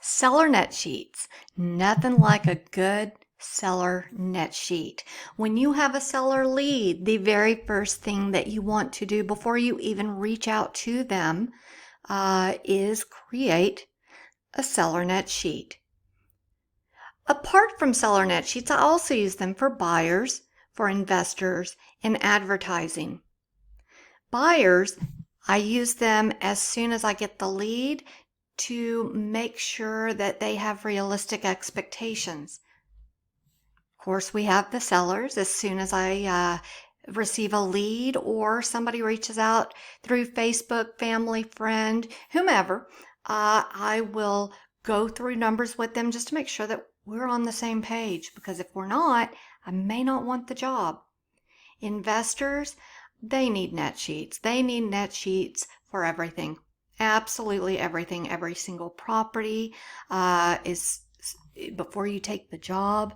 Seller net sheets. Nothing like a good seller net sheet. When you have a seller lead, the very first thing that you want to do before you even reach out to them is create a seller net sheet. Apart from seller net sheets, I also use them for buyers, for investors, and advertising. Buyers, I use them as soon as I get the lead to make sure that they have realistic expectations. Of course, we have the sellers. As soon as I receive a lead or somebody reaches out through Facebook, family, friend, whomever, I will go through numbers with them just to make sure that we're on the same page, because if we're not, I may not want the job. Investors, they need net sheets. They need net sheets for everything. Absolutely everything. Every single property is before you take the job.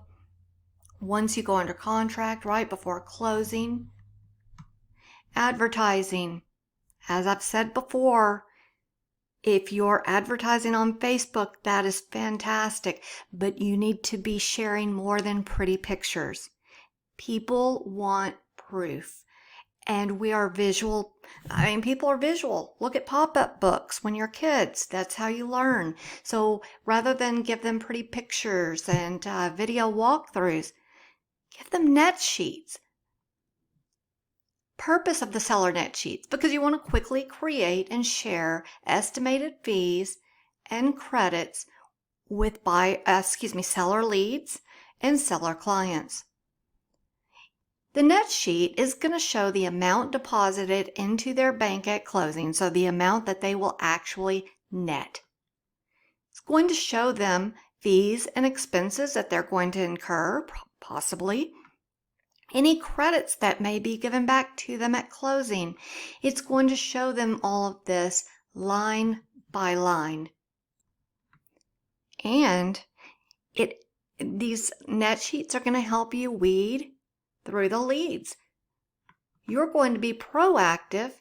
Once you go under contract, right before closing. Advertising. As I've said before, if you're advertising on Facebook, that is fantastic, but you need to be sharing more than pretty pictures. People want proof. And we are visual. People are visual. Look at pop-up books when you're kids. That's how you learn. So rather than give them pretty pictures and video walkthroughs, give them net sheets. Purpose of the seller net sheets, because you want to quickly create and share estimated fees and credits with seller leads and seller clients. The net sheet is going to show the amount deposited into their bank at closing, so the amount that they will actually net. It's going to show them fees and expenses that they're going to incur, possibly. Any credits that may be given back to them at closing. It's going to show them all of this line by line. And these net sheets are going to help you weed through the leads. You're going to be proactive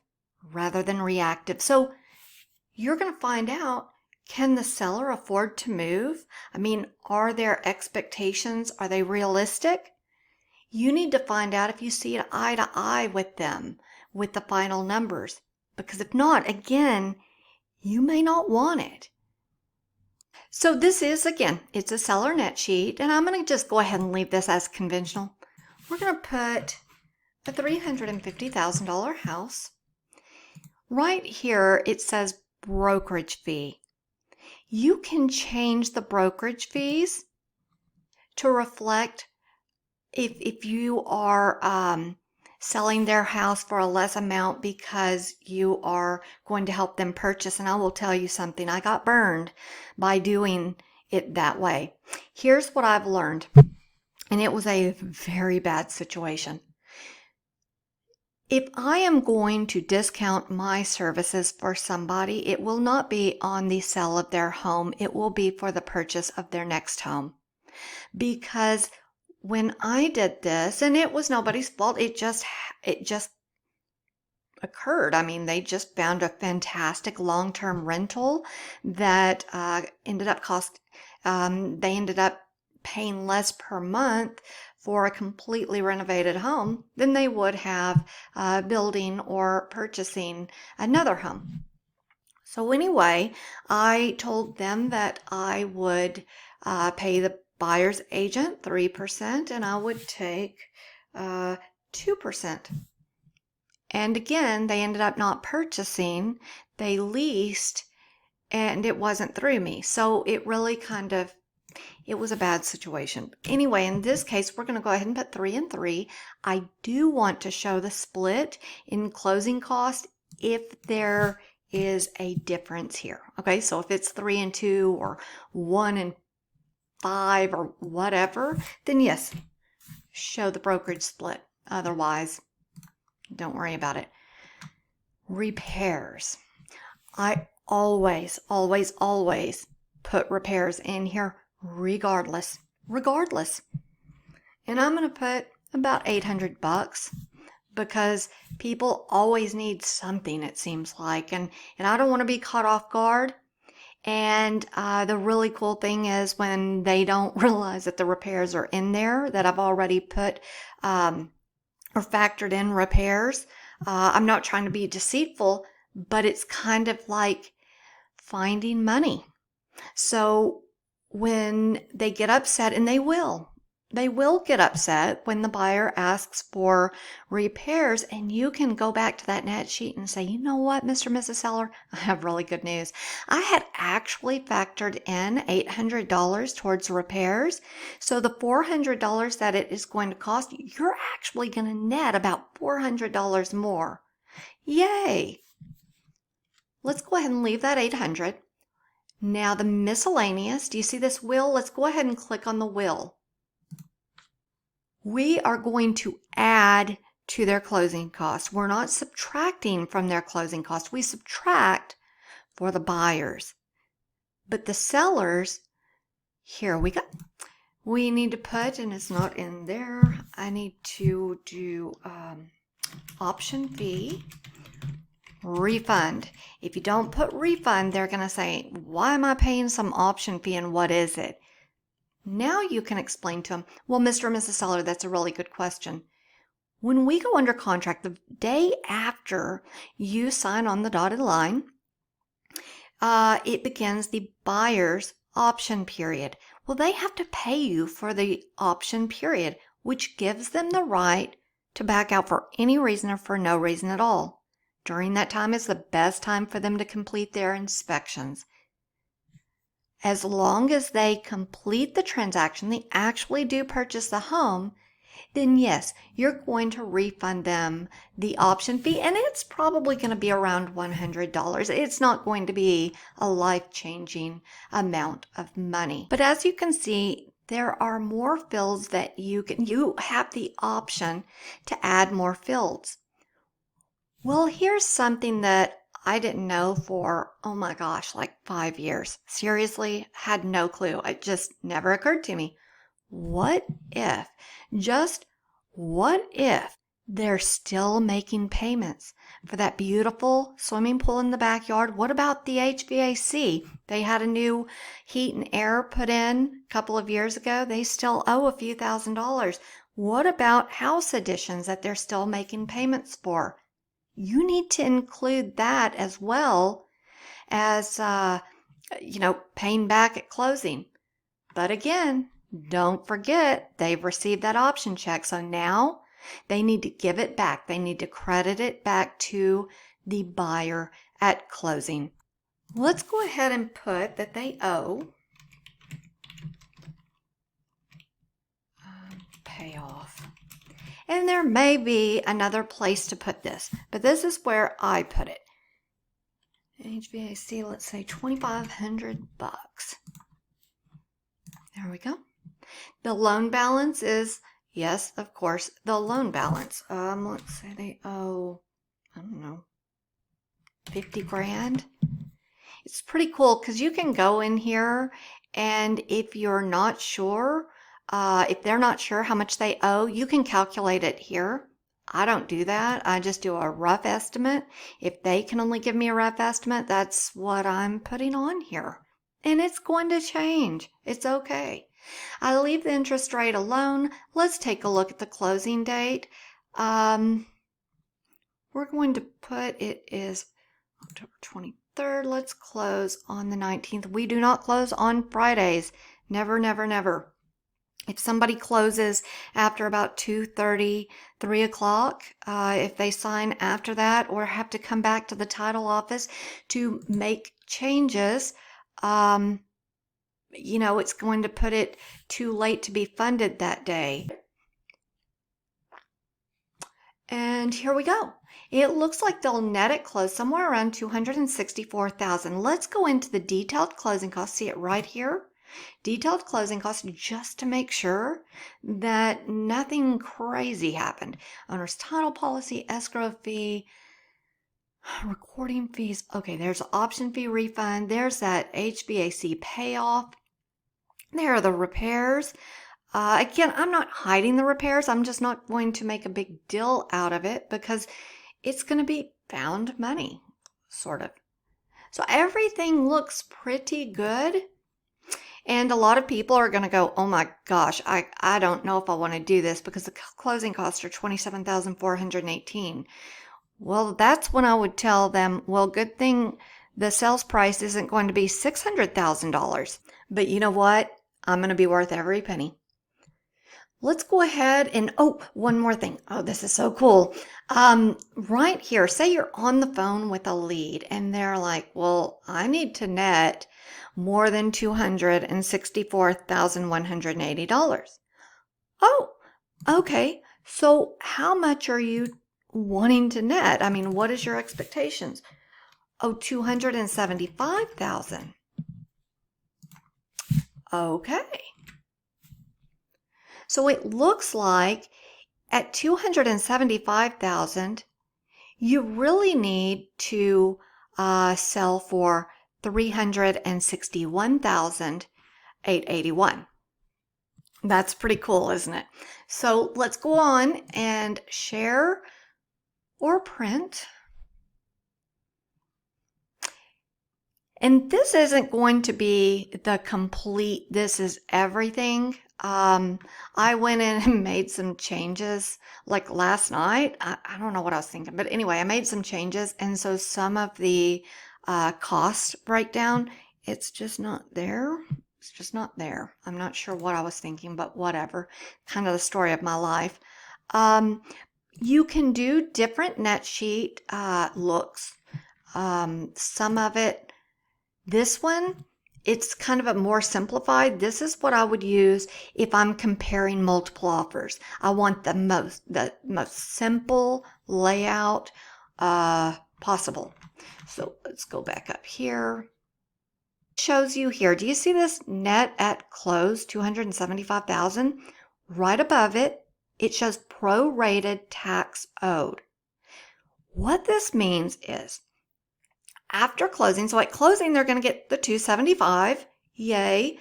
rather than reactive. So you're going to find out, can the seller afford to move? Are their expectations, are they realistic? You need to find out if you see it eye to eye with them, with the final numbers. Because if not, again, you may not want it. So this is, again, it's a seller net sheet, and I'm going to just go ahead and leave this as conventional. We're going to put a $350,000 house. Right here, it says brokerage fee. You can change the brokerage fees to reflect if you are selling their house for a less amount because you are going to help them purchase. And I will tell you something, I got burned by doing it that way. Here's what I've learned. And it was a very bad situation. If I am going to discount my services for somebody, it will not be on the sale of their home. It will be for the purchase of their next home. Because when I did this, and it was nobody's fault, it just occurred. They just found a fantastic long-term rental that ended up paying less per month for a completely renovated home than they would have building or purchasing another home. So anyway, I told them that I would pay the buyer's agent 3% and I would take 2%. And again, they ended up not purchasing. They leased, and it wasn't through me. So it really it was a bad situation. Anyway, in this case, we're going to go ahead and put 3 and 3. I do want to show the split in closing cost if there is a difference here. Okay, so if it's 3 and 2 or 1 and 5 or whatever, then yes, show the brokerage split. Otherwise, don't worry about it. Repairs. I always put repairs in here regardless. And I'm going to put about $800 because people always need something, it seems like. And I don't want to be caught off guard. And the really cool thing is when they don't realize that the repairs are in there, that I've already put or factored in repairs. I'm not trying to be deceitful, but it's kind of like finding money. So when they get upset, and they will get upset when the buyer asks for repairs, and you can go back to that net sheet and say, you know what, Mr. and Mrs. Seller, I have really good news. I had actually factored in $800 towards repairs. So the $400 that it is going to cost, you're actually going to net about $400 more. Yay! Let's go ahead and leave that 800. Now the miscellaneous, do you see this wheel? Let's go ahead and click on the wheel. We are going to add to their closing costs. We're not subtracting from their closing costs. We subtract for the buyers. But the sellers, here we go. We need to put, and it's not in there, I need to do option fee, refund. If you don't put refund, they're going to say, why am I paying some option fee and what is it? Now you can explain to them, well, Mr. and Mrs. Seller, that's a really good question. When we go under contract, the day after you sign on the dotted line, it begins the buyer's option period. Well, they have to pay you for the option period, which gives them the right to back out for any reason or for no reason at all. During that time is the best time for them to complete their inspections. As long as they complete the transaction, they actually do purchase the home, then yes, you're going to refund them the option fee, and it's probably going to be around $100. It's not going to be a life-changing amount of money. But as you can see, there are more fields that you have the option to add more fields. Well, here's something that I didn't know for, oh my gosh, like 5 years. Seriously, had no clue. It just never occurred to me. What if, just what if they're still making payments for that beautiful swimming pool in the backyard? What about the HVAC? They had a new heat and air put in a couple of years ago. They still owe a few $1,000s. What about house additions that they're still making payments for? You need to include that as well as, paying back at closing. But again, don't forget they've received that option check. So now they need to give it back. They need to credit it back to the buyer at closing. Let's go ahead and put that they owe payoff. And there may be another place to put this, but this is where I put it. HVAC, let's say $2,500. There we go. The loan balance is, yes, of course, the loan balance. Let's say they owe, I don't know, 50 grand. It's pretty cool because you can go in here, and if you're not sure, if they're not sure how much they owe, you can calculate it here. I don't do that. I just do a rough estimate. If they can only give me a rough estimate, that's what I'm putting on here. And it's going to change. It's okay. I leave the interest rate alone. Let's take a look at the closing date. We're going to put it is October 23rd. Let's close on the 19th. We do not close on Fridays. Never, never, never. If somebody closes after about 2:30, 3 o'clock, if they sign after that or have to come back to the title office to make changes, it's going to put it too late to be funded that day. And here we go. It looks like they'll net at close somewhere around $264,000. Let's go into the detailed closing costs. See it right here? Detailed closing costs, just to make sure that nothing crazy happened. Owner's title policy, escrow fee, recording fees. Okay, there's option fee refund. There's that HVAC payoff. There are the repairs. Again, I'm not hiding the repairs. I'm just not going to make a big deal out of it because it's going to be found money, sort of. So everything looks pretty good. And a lot of people are going to go, oh my gosh, I don't know if I want to do this because the closing costs are $27,418. Well, that's when I would tell them, well, good thing the sales price isn't going to be $600,000. But you know what? I'm going to be worth every penny. Let's go ahead and, oh, one more thing. Oh, this is so cool. Right here, say you're on the phone with a lead and they're like, well, I need to net more than $264,180. Oh, okay. So how much are you wanting to net? I mean, what is your expectations? Oh, 275,000. Okay. So it looks like at 275,000, you really need to sell for 361,881. That's pretty cool, isn't it? So let's go on and share or print. And this isn't going to be the complete, this is everything. I went in and made some changes like last night. I don't know what I was thinking, but anyway, I made some changes. And so some of the cost breakdown, it's just not there. It's just not there. I'm not sure what I was thinking, but whatever. Kind of the story of my life. You can do different net sheet looks. Some of it, this one, it's kind of a more simplified. This is what I would use if I'm comparing multiple offers. I want the most simple layout possible. So let's go back up here. It shows you here. Do you see this net at close 275,000? Right above it, it shows prorated tax owed. What this means is after closing, so at closing, they're going to get the 275. Yay.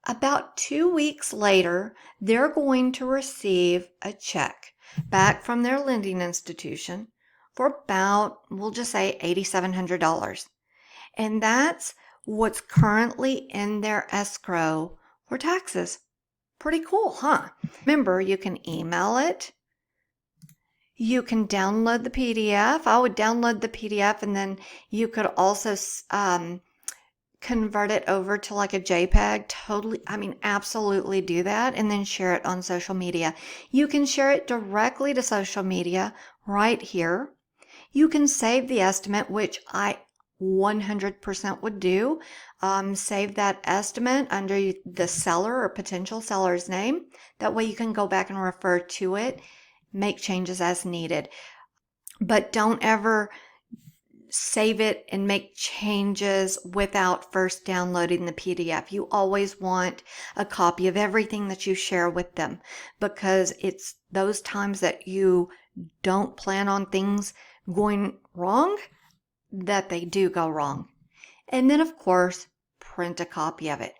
About 2 weeks later, they're going to receive a check back from their lending institution for about, we'll just say $8,700. And that's what's currently in their escrow for taxes. Pretty cool, huh? Remember, you can email it. You can download the PDF. I would download the PDF and then you could also convert it over to like a JPEG. Totally, I mean, absolutely do that and then share it on social media. You can share it directly to social media right here. You can save the estimate, which I 100% would do. Save that estimate under the seller or potential seller's name. That way you can go back and refer to it. Make changes as needed, but don't ever save it and make changes without first downloading the PDF. You always want a copy of everything that you share with them because it's those times that you don't plan on things going wrong that they do go wrong. And then, of course, print a copy of it.